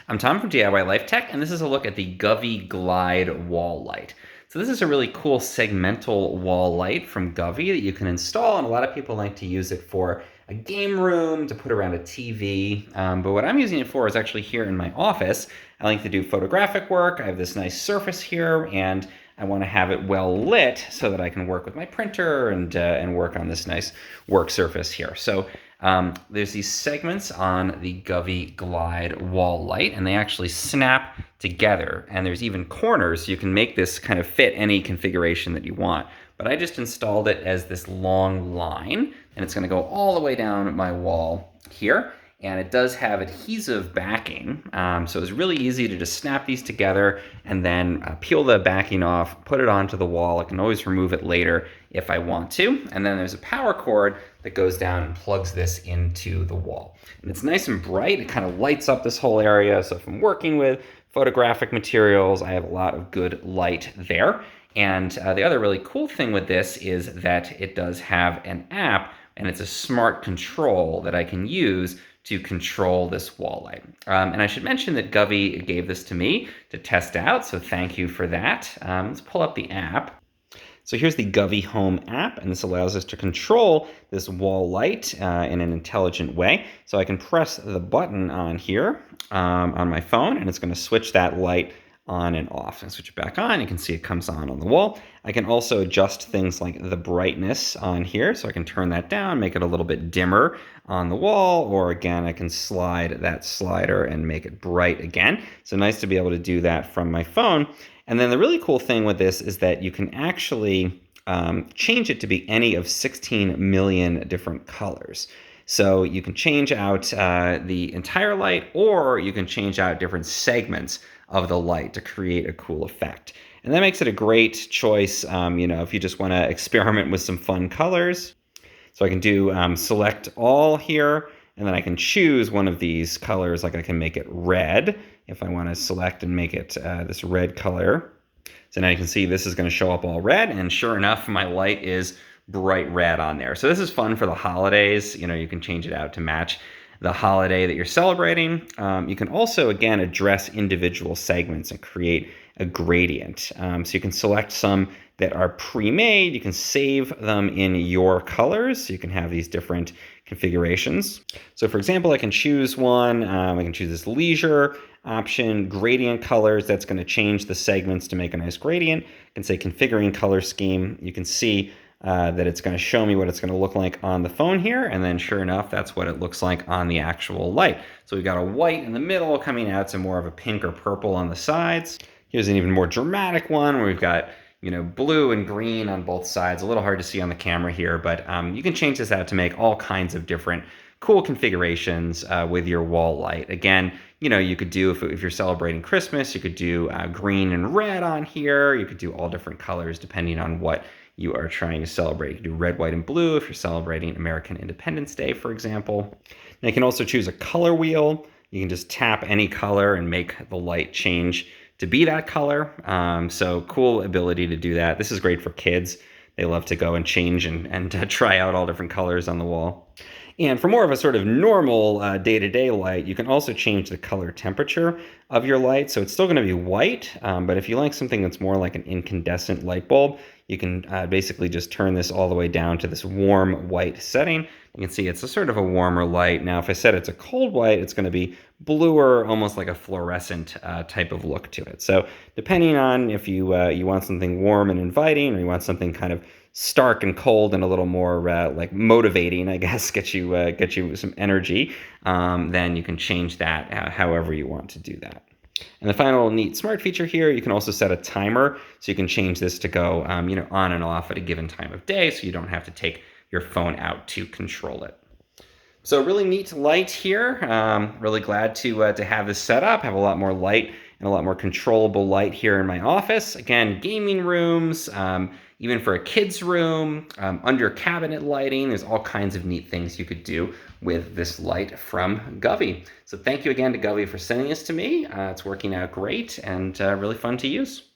I'm Tom from DIY Life Tech, and this is a look at the Govee Glide wall light. So this is a really cool segmental wall light from Govee that you can install, and a lot of people like to use it for a game room, to put around a TV. But what I'm using it for is actually here in my office. I like to do photographic work. I have this nice surface here, and I want to have it well lit so that I can work with my printer and work on this nice work surface here. So there's these segments on the Govee Glide wall light, and they actually snap together. And there's even corners. You can make this kind of fit any configuration that you want. But I just installed it as this long line, and it's going to go all the way down my wall here. And it does have adhesive backing, so it's really easy to just snap these together and then peel the backing off, put it onto the wall. I can always remove it later if I want to. And then there's a power cord that goes down and plugs this into the wall. And it's nice and bright. It kind of lights up this whole area. So if I'm working with photographic materials, I have a lot of good light there. And the other really cool thing with this is that it does have an app, and it's a smart control that I can use to control this wall light. And I should mention that Govee gave this to me to test out, so thank you for that. Let's pull up the app. So here's the Govee Home app, and this allows us to control this wall light in an intelligent way. So I can press the button on here on my phone, and it's going to switch that light on and off. And switch it back on, you can see it comes on the wall. I can also adjust things like the brightness on here, so I can turn that down, make it a little bit dimmer on the wall, or again, I can slide that slider and make it bright again. So nice to be able to do that from my phone. And then the really cool thing with this is that you can actually change it to be any of 16 million different colors. So you can change out the entire light, or you can change out different segments of the light to create a cool effect. And that makes it a great choice, if you just want to experiment with some fun colors. So I can do select all here, and then I can choose one of these colors, like I can make it red if I want to select and make it this red color. So now you can see this is going to show up all red, and sure enough, my light is bright red on there. So this is fun for the holidays. You can change it out to match the holiday that you're celebrating. You can also, again, address individual segments and create a gradient. So you can select some that are pre-made. You can save them in your colors. So you can have these different configurations. So for example, I can choose one. I can choose this leisure option, gradient colors. That's going to change the segments to make a nice gradient. I can say configuring color scheme. You can see that it's going to show me what it's going to look like on the phone here, and then sure enough, that's what it looks like on the actual light. So we've got a white in the middle coming out to more of a pink or purple on the sides. Here's an even more dramatic one where we've got blue and green on both sides. A little hard to see on the camera here, but you can change this out to make all kinds of different cool configurations with your wall light. Again, you could do, if you're celebrating Christmas, you could do green and red on here. You could do all different colors depending on what you are trying to celebrate. You can do red, white, and blue if you're celebrating American Independence Day, for example. Now you can also choose a color wheel. You can just tap any color and make the light change to be that color. So cool ability to do that. This is great for kids. They love to go and change and try out all different colors on the wall. And for more of a sort of normal day-to-day light, you can also change the color temperature of your light. So it's still going to be white, but if you like something that's more like an incandescent light bulb, you can basically just turn this all the way down to this warm white setting. You can see it's a sort of a warmer light. Now, if I said it's a cold white, it's going to be bluer, almost like a fluorescent type of look to it. So depending on if you want something warm and inviting, or you want something kind of stark and cold and a little more like motivating, I guess, get you some energy, then you can change that however you want to do that. And the final neat smart feature here, you can also set a timer, so you can change this to go on and off at a given time of day, so you don't have to take your phone out to control it. So really neat light here. Really glad to have this set up. Have a lot more light and a lot more controllable light here in my office. Again, gaming rooms, even for a kid's room, under cabinet lighting. There's all kinds of neat things you could do with this light from Govee. So thank you again to Govee for sending this to me. It's working out great and really fun to use.